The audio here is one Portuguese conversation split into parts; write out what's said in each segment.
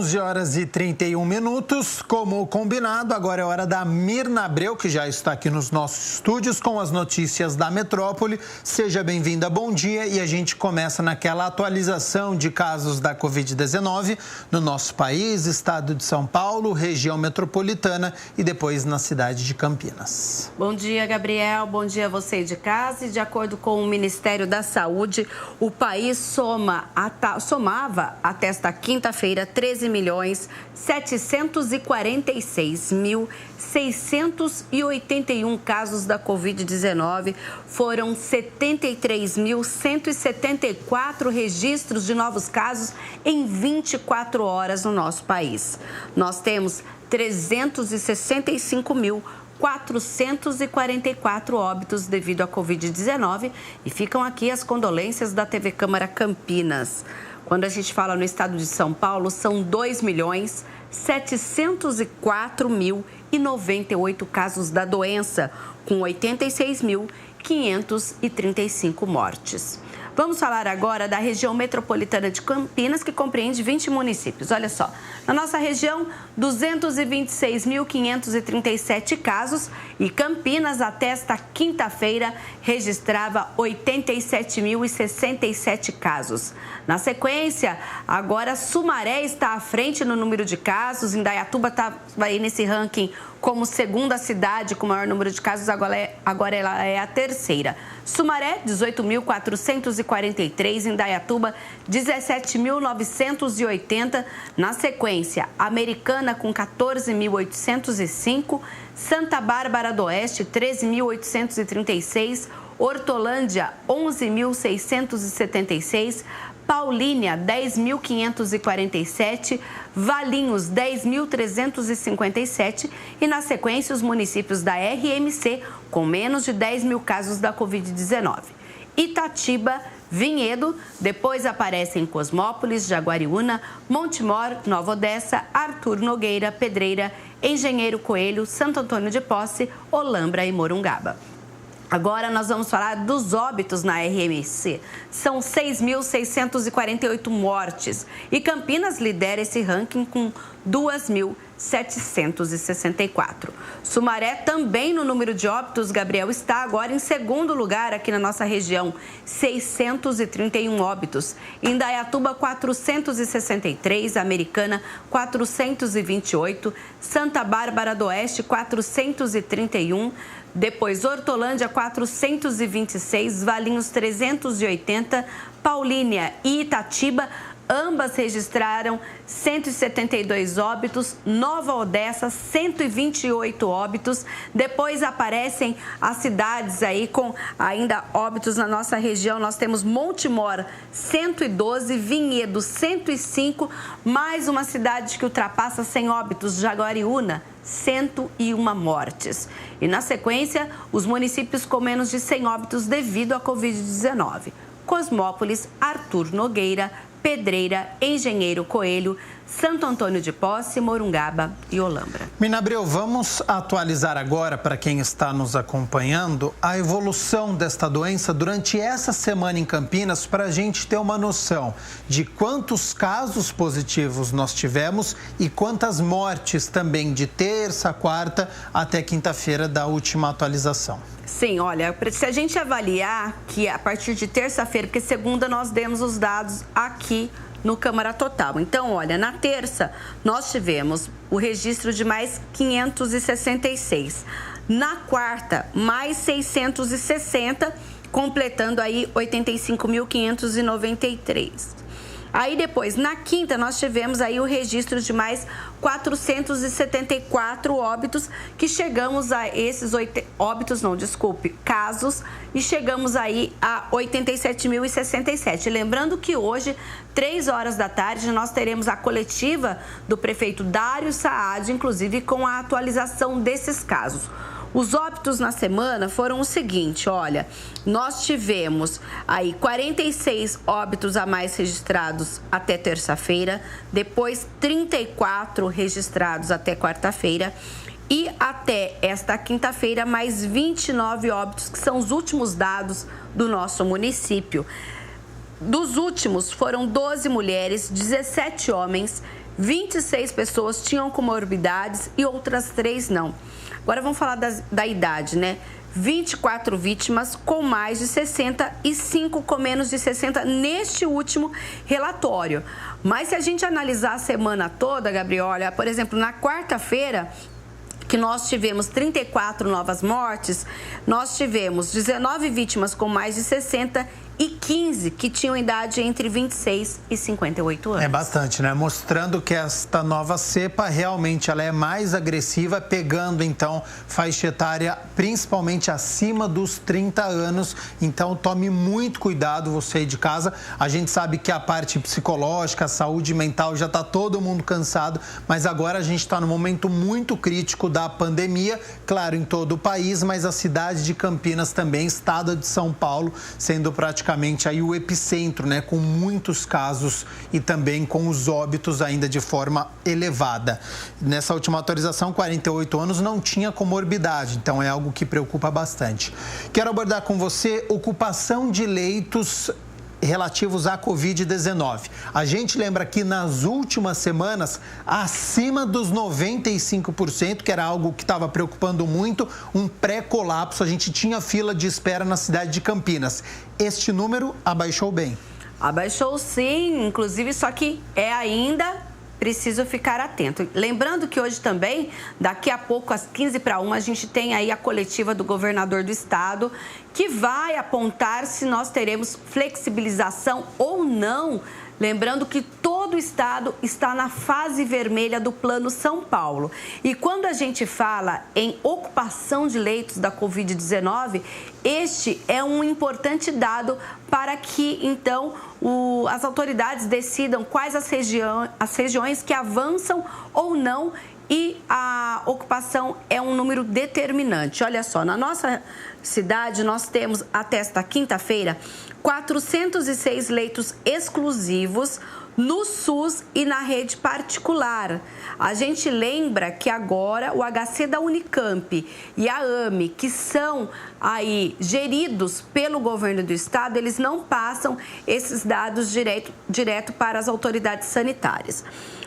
11 horas e 31 minutos, como combinado, agora é hora da Mirna Abreu, que já está aqui nos nossos estúdios com as notícias da metrópole. Seja bem-vinda, bom dia. E a gente começa naquela atualização de casos da Covid-19 no nosso país, estado de São Paulo, região metropolitana e depois na cidade de Campinas. Bom dia, Gabriel. Bom dia a você de casa. E de acordo com o Ministério da Saúde, o país somava até esta quinta-feira 13.746.681 casos da Covid-19. Foram 73.174 registros de novos casos em 24 horas no nosso país. Nós temos 365.444 óbitos devido à Covid-19 e ficam aqui as condolências da TV Câmara Campinas. Quando a gente fala no estado de São Paulo, são 2.704.098 casos da doença, com 86.535 mortes. Vamos falar agora da região metropolitana de Campinas, que compreende 20 municípios. Olha só, na nossa região, 226.537 casos e Campinas, até esta quinta-feira, registrava 87.067 casos. Na sequência, agora Sumaré está à frente no número de casos, Indaiatuba está aí nesse ranking como segunda cidade com maior número de casos, agora ela é a terceira. Sumaré, 18.443, Indaiatuba, 17.980. Na sequência, Americana com 14.805, Santa Bárbara do Oeste, 13.836, Hortolândia, 11.676, Paulínia, 10.547, Valinhos, 10.357 e, na sequência, os municípios da RMC, com menos de 10 mil casos da Covid-19. Itatiba, Vinhedo, depois aparecem Cosmópolis, Jaguariúna, Montemor, Nova Odessa, Arthur Nogueira, Pedreira, Engenheiro Coelho, Santo Antônio de Posse, Olambra e Morungaba. Agora nós vamos falar dos óbitos na RMC. São 6.648 mortes e Campinas lidera esse ranking com 2.764. Sumaré também no número de óbitos, Gabriel, está agora em segundo lugar aqui na nossa região, 631 óbitos. Indaiatuba, 463, Americana, 428, Santa Bárbara do Oeste, 431, depois Hortolândia, 426, Valinhos, 380, Paulínia e Itatiba, ambas registraram 172 óbitos, Nova Odessa, 128 óbitos. Depois aparecem as cidades aí com ainda óbitos na nossa região. Nós temos Montemor, 112, Vinhedo, 105, mais uma cidade que ultrapassa 100 óbitos, Jaguariúna, 101 mortes. E na sequência, os municípios com menos de 100 óbitos devido à Covid-19. Cosmópolis, Arthur Nogueira, Pedreira, Engenheiro Coelho, Santo Antônio de Posse, Morungaba e Olambra. Mirna Abreu, vamos atualizar agora, para quem está nos acompanhando, a evolução desta doença durante essa semana em Campinas, para a gente ter uma noção de quantos casos positivos nós tivemos e quantas mortes também de terça, quarta até quinta-feira da última atualização. Sim, olha, se a gente avaliar que a partir de terça-feira, porque segunda nós demos os dados aqui no Câmara Total. Então, olha, na terça nós tivemos o registro de mais 566. Na quarta, mais 660, completando aí 85.593. Aí depois, na quinta, nós tivemos aí o registro de mais 474 óbitos, que chegamos a esses casos, e chegamos aí a 87.067. Lembrando que hoje, 3 horas da tarde, nós teremos a coletiva do prefeito Dário Saad, inclusive com a atualização desses casos. Os óbitos na semana foram o seguinte, olha, nós tivemos aí 46 óbitos a mais registrados até terça-feira, depois 34 registrados até quarta-feira e até esta quinta-feira mais 29 óbitos, que são os últimos dados do nosso município. Dos últimos foram 12 mulheres, 17 homens, 26 pessoas tinham comorbidades e outras 3 não. Agora vamos falar da idade, né? 24 vítimas com mais de 60 e 5 com menos de 60 neste último relatório. Mas se a gente analisar a semana toda, Gabriel, olha, por exemplo, na quarta-feira, que nós tivemos 34 novas mortes, nós tivemos 19 vítimas com mais de 60 e 15 que tinham idade entre 26 e 58 anos. É bastante, né? Mostrando que esta nova cepa realmente ela é mais agressiva, pegando então faixa etária principalmente acima dos 30 anos. Então tome muito cuidado você aí de casa. A gente sabe que a parte psicológica, a saúde mental já está todo mundo cansado, mas agora a gente está num momento muito crítico da pandemia, claro, em todo o país, mas a cidade de Campinas também, estado de São Paulo, sendo praticamente aí o epicentro, né, com muitos casos e também com os óbitos ainda de forma elevada. Nessa última atualização, 48 anos não tinha comorbidade, então é algo que preocupa bastante. Quero abordar com você ocupação de leitos relativos à Covid-19. A gente lembra que nas últimas semanas, acima dos 95%, que era algo que estava preocupando muito, um pré-colapso, a gente tinha fila de espera na cidade de Campinas. Este número abaixou bem. Abaixou sim, inclusive, só que é ainda preciso ficar atento. Lembrando que hoje também, daqui a pouco, às 12:45, a gente tem aí a coletiva do governador do estado, que vai apontar se nós teremos flexibilização ou não. Lembrando que todo o estado está na fase vermelha do Plano São Paulo. E quando a gente fala em ocupação de leitos da Covid-19, este é um importante dado para que, então, as autoridades decidam quais as regiões que avançam ou não, e a ocupação é um número determinante. Olha só, na nossa cidade nós temos até esta quinta-feira 406 leitos exclusivos no SUS e na rede particular. A gente lembra que agora o HC da Unicamp e a AME, que são aí geridos pelo governo do estado, eles não passam esses dados direto para as autoridades sanitárias.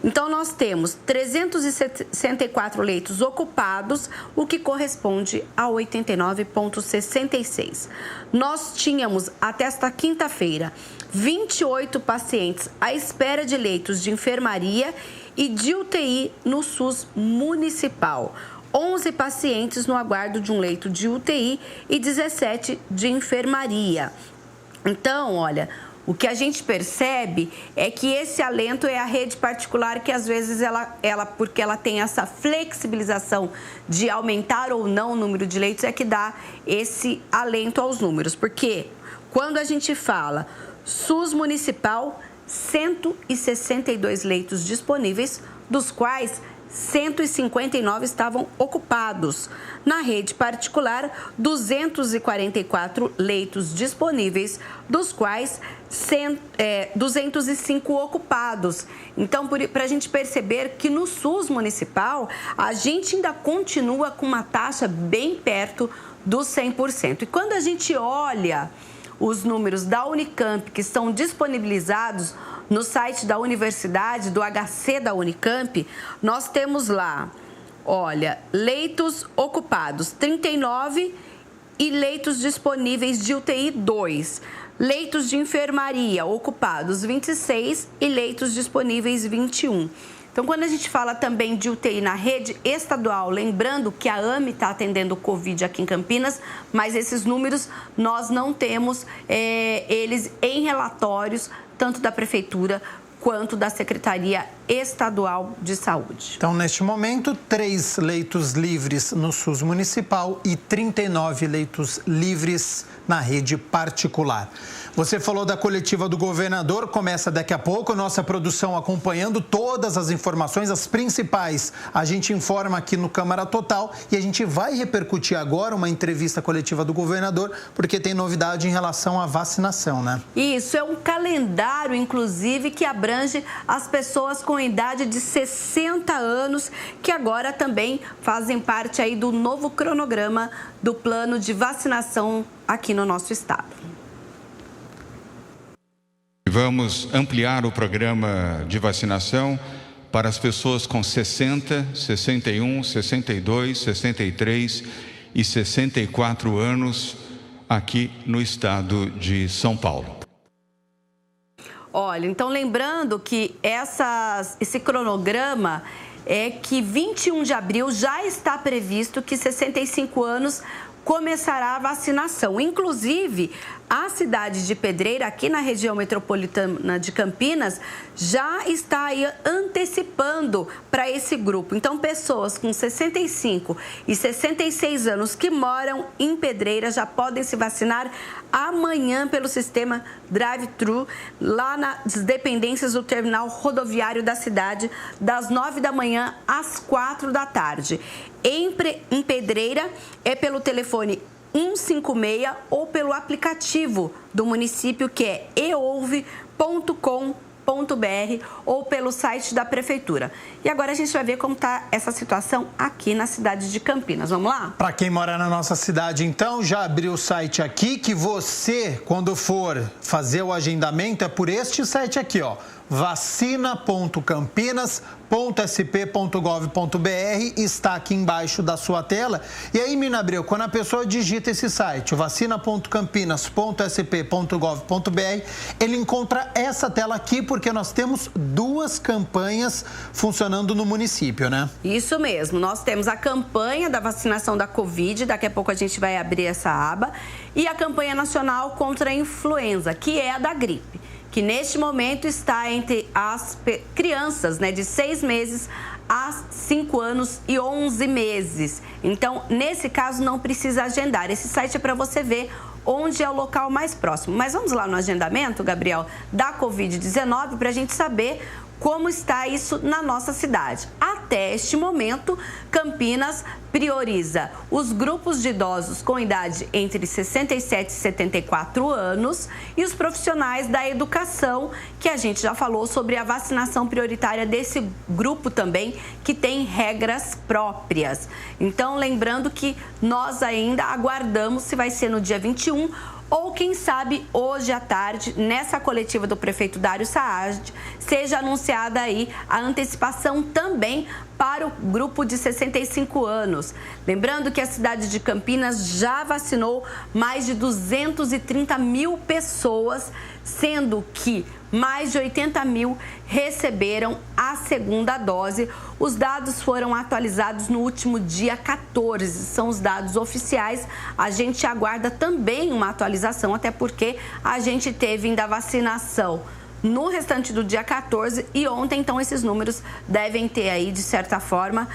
Então, nós temos 364 leitos ocupados, o que corresponde a 89,66%. Nós tínhamos, até esta quinta-feira, 28 pacientes à espera de leitos de enfermaria e de UTI no SUS municipal. 11 pacientes no aguardo de um leito de UTI e 17 de enfermaria. Então, olha, o que a gente percebe é que esse alento é a rede particular, que às vezes porque ela tem essa flexibilização de aumentar ou não o número de leitos, é que dá esse alento aos números. Porque quando a gente fala SUS municipal, 162 leitos disponíveis, dos quais 159 estavam ocupados. Na rede particular, 244 leitos disponíveis, dos quais 205 ocupados. Então, para a gente perceber que no SUS municipal, a gente ainda continua com uma taxa bem perto dos 100%. E quando a gente olha os números da Unicamp, que são disponibilizados no site da universidade, do HC da Unicamp, nós temos lá, olha, leitos ocupados 39 e leitos disponíveis de UTI 2. Leitos de enfermaria ocupados 26 e leitos disponíveis 21. Então, quando a gente fala também de UTI na rede estadual, lembrando que a AME está atendendo o Covid aqui em Campinas, mas esses números nós não temos eles em relatórios, tanto da Prefeitura quanto da Secretaria Estadual de Saúde. Então, neste momento, 3 leitos livres no SUS municipal e 39 leitos livres na rede particular. Você falou da coletiva do governador, começa daqui a pouco, nossa produção acompanhando todas as informações, as principais, a gente informa aqui no Câmara Total, e a gente vai repercutir agora uma entrevista coletiva do governador, porque tem novidade em relação à vacinação, né? Isso, é um calendário, inclusive, que abrange as pessoas com idade de 60 anos, que agora também fazem parte aí do novo cronograma do plano de vacinação aqui no nosso estado. Vamos ampliar o programa de vacinação para as pessoas com 60, 61, 62, 63 e 64 anos aqui no estado de São Paulo. Olha, então lembrando que esse cronograma é que 21 de abril já está previsto que 65 anos começará a vacinação. Inclusive, a cidade de Pedreira, aqui na região metropolitana de Campinas, já está aí antecipando para esse grupo. Então, pessoas com 65 e 66 anos que moram em Pedreira já podem se vacinar amanhã pelo sistema drive-thru, lá nas dependências do terminal rodoviário da cidade, das 9 da manhã às 4 da tarde. Em Pedreira, é pelo telefone 156 ou pelo aplicativo do município, que é eouve.com.br, ou pelo site da prefeitura. E agora a gente vai ver como está essa situação aqui na cidade de Campinas. Vamos lá? Para quem mora na nossa cidade, então, já abriu o site aqui, que você, quando for fazer o agendamento, é por este site aqui, ó, vacina.campinas.sp.gov.br, está aqui embaixo da sua tela. E aí, Mirna Abreu, quando a pessoa digita esse site, vacina.campinas.sp.gov.br, ele encontra essa tela aqui, porque nós temos duas campanhas funcionando no município, né? Isso mesmo, nós temos a campanha da vacinação da Covid, daqui a pouco a gente vai abrir essa aba, e a campanha nacional contra a influenza, que é a da gripe, que neste momento está entre as crianças, né, de 6 meses a 5 anos e 11 meses. Então, nesse caso, não precisa agendar. Esse site é para você ver onde é o local mais próximo. Mas vamos lá no agendamento, Gabriel, da Covid-19, para a gente saber como está isso na nossa cidade. Até este momento, Campinas prioriza os grupos de idosos com idade entre 67 e 74 anos e os profissionais da educação, que a gente já falou sobre a vacinação prioritária desse grupo também, que tem regras próprias. Então, lembrando que nós ainda aguardamos se vai ser no dia 21 ou, quem sabe, hoje à tarde, nessa coletiva do prefeito Dário Saad, seja anunciada aí a antecipação também para o grupo de 65 anos. Lembrando que a cidade de Campinas já vacinou mais de 230 mil pessoas, sendo que mais de 80 mil receberam a segunda dose. Os dados foram atualizados no último dia 14, são os dados oficiais. A gente aguarda também uma atualização, até porque a gente teve ainda a vacinação no restante do dia 14 e ontem, então esses números devem ter aí, de certa forma,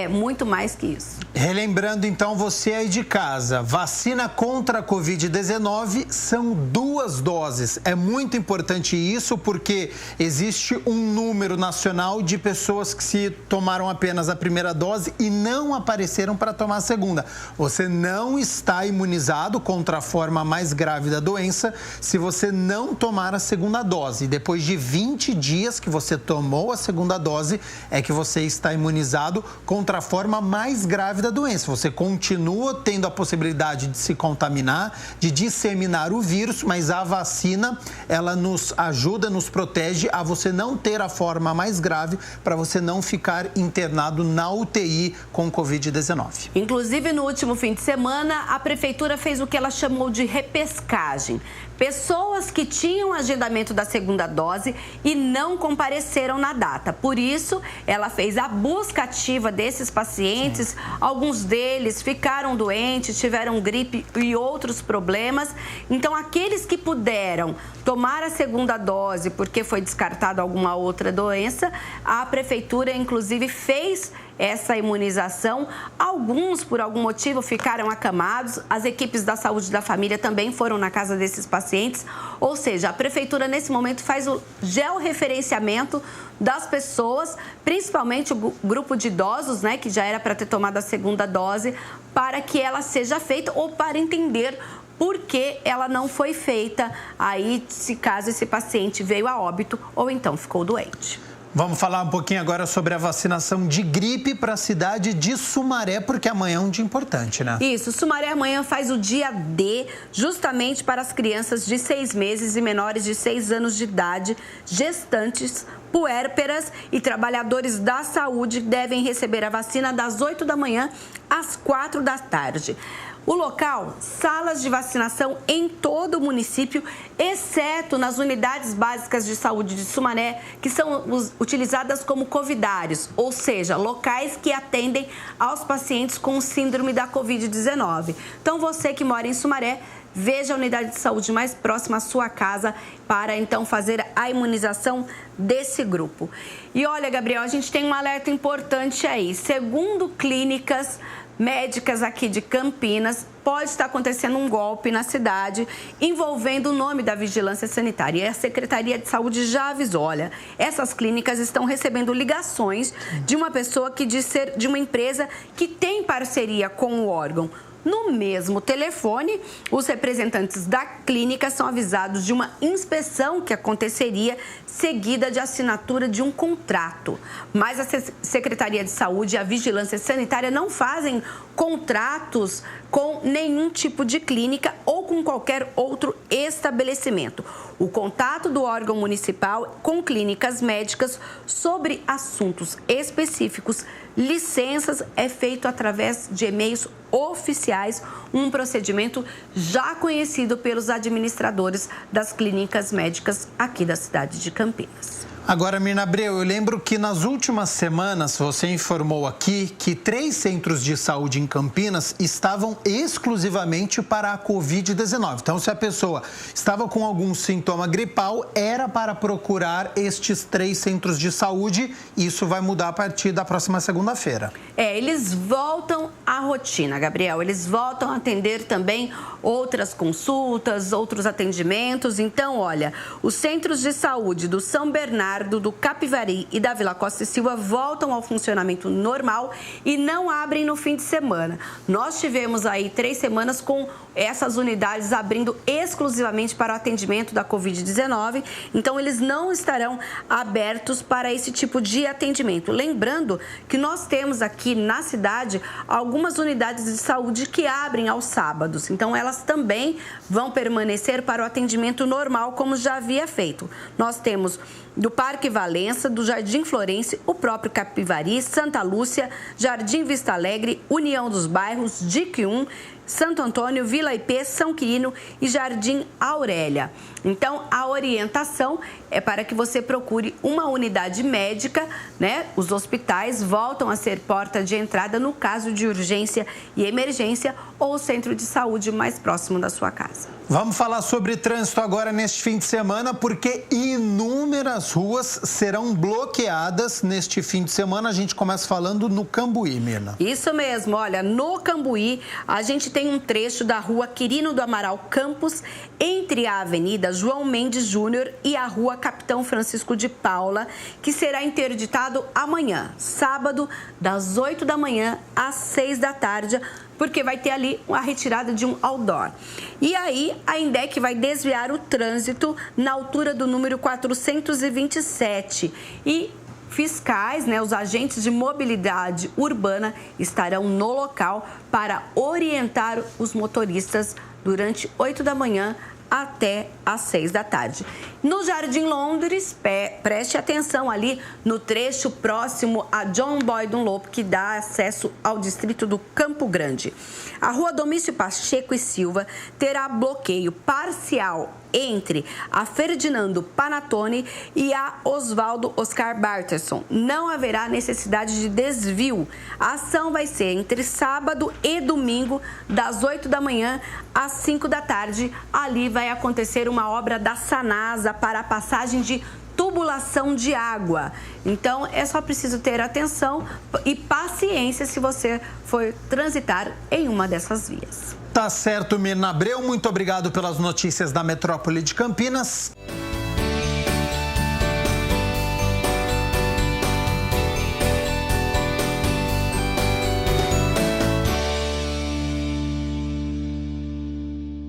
muito mais que isso. Relembrando, então, você aí de casa, vacina contra a Covid-19 são 2 doses. É muito importante isso porque existe um número nacional de pessoas que se tomaram apenas a primeira dose e não apareceram para tomar a segunda. Você não está imunizado contra a forma mais grave da doença se você não tomar a segunda dose. Depois de 20 dias que você tomou a segunda dose, é que você está imunizado contra a forma mais grave da doença. Você continua tendo a possibilidade de se contaminar, de disseminar o vírus, mas a vacina, ela nos ajuda, nos protege a você não ter a forma mais grave, para você não ficar internado na UTI com Covid-19. Inclusive, no último fim de semana, a prefeitura fez o que ela chamou de repescagem. Pessoas que tinham agendamento da segunda dose e não compareceram na data. Por isso, ela fez a busca ativa desses pacientes. Alguns deles ficaram doentes, tiveram gripe e outros problemas. Então, aqueles que puderam tomar a segunda dose porque foi descartada alguma outra doença, a prefeitura, inclusive, fez essa imunização. Alguns, por algum motivo, ficaram acamados. As equipes da saúde da família também foram na casa desses pacientes. Ou seja, a prefeitura, nesse momento, faz o georreferenciamento das pessoas, principalmente o grupo de idosos, né, que já era para ter tomado a segunda dose, para que ela seja feita ou para entender por que ela não foi feita aí, se caso esse paciente veio a óbito ou então ficou doente. Vamos falar um pouquinho agora sobre a vacinação de gripe para a cidade de Sumaré, porque amanhã é um dia importante, né? Isso, Sumaré amanhã faz o dia D, justamente para as crianças de 6 meses e menores de 6 anos de idade, gestantes, puérperas e trabalhadores da saúde devem receber a vacina das 8 da manhã às 4 da tarde. O local, salas de vacinação em todo o município, exceto nas unidades básicas de saúde de Sumaré, que são utilizadas como covidários, ou seja, locais que atendem aos pacientes com síndrome da Covid-19. Então, você que mora em Sumaré, veja a unidade de saúde mais próxima à sua casa para, então, fazer a imunização desse grupo. E olha, Gabriel, a gente tem um alerta importante aí. Segundo clínicas médicas aqui de Campinas, pode estar acontecendo um golpe na cidade envolvendo o nome da Vigilância Sanitária. E a Secretaria de Saúde já avisou, olha, essas clínicas estão recebendo ligações de uma pessoa que diz ser de uma empresa que tem parceria com o órgão. No mesmo telefone, os representantes da clínica são avisados de uma inspeção que aconteceria seguida de assinatura de um contrato. Mas a Secretaria de Saúde e a Vigilância Sanitária não fazem contratos com nenhum tipo de clínica ou com qualquer outro estabelecimento. O contato do órgão municipal com clínicas médicas sobre assuntos específicos, licenças, é feito através de e-mails oficiais, um procedimento já conhecido pelos administradores das clínicas médicas aqui da cidade de Campinas. Agora, Mirna Abreu, eu lembro que nas últimas semanas você informou aqui que 3 centros de saúde em Campinas estavam exclusivamente para a Covid-19. Então, se a pessoa estava com algum sintoma gripal, era para procurar estes 3 centros de saúde. Isso vai mudar a partir da próxima segunda-feira. Eles voltam à rotina, Gabriel. Eles voltam a atender também outras consultas, outros atendimentos. Então, olha, os centros de saúde do São Bernardo, do Capivari e da Vila Costa e Silva voltam ao funcionamento normal e não abrem no fim de semana. Nós tivemos aí 3 semanas com essas unidades abrindo exclusivamente para o atendimento da Covid-19, então eles não estarão abertos para esse tipo de atendimento. Lembrando que nós temos aqui na cidade algumas unidades de saúde que abrem aos sábados, então elas também vão permanecer para o atendimento normal, como já havia feito. Nós temos do Parque Valença, do Jardim Florense, o próprio Capivari, Santa Lúcia, Jardim Vista Alegre, União dos Bairros, DIC 1, Santo Antônio, Vila IP, São Quirino e Jardim Aurélia. Então, a orientação é para que você procure uma unidade médica, né? Os hospitais voltam a ser porta de entrada no caso de urgência e emergência ou o centro de saúde mais próximo da sua casa. Vamos falar sobre trânsito agora neste fim de semana, porque inúmeras ruas serão bloqueadas neste fim de semana. A gente começa falando no Cambuí, Mirna. Isso mesmo, olha, no Cambuí a gente tem um trecho da rua Quirino do Amaral Campos, entre a Avenida João Mendes Júnior e a rua Capitão Francisco de Paula, que será interditado amanhã, sábado, das 8 da manhã às 6 da tarde, porque vai ter ali a retirada de um outdoor. E aí, a INDEC vai desviar o trânsito na altura do número 427. E fiscais, né, os agentes de mobilidade urbana estarão no local para orientar os motoristas durante 8 da manhã até às 6 da tarde. No Jardim Londres, preste atenção ali no trecho próximo a John Boy Dunlop, que dá acesso ao distrito do Campo Grande. A rua Domício Pacheco e Silva terá bloqueio parcial entre a Ferdinando Panatone e a Oswaldo Oscar Barterson. Não haverá necessidade de desvio. A ação vai ser entre sábado e domingo, das 8 da manhã às 5 da tarde. Ali vai acontecer uma obra da Sanasa para a passagem de tubulação de água. Então, é só preciso ter atenção e paciência se você for transitar em uma dessas vias. Tá certo, Mirna Abreu. Muito obrigado pelas notícias da Metrópole de Campinas.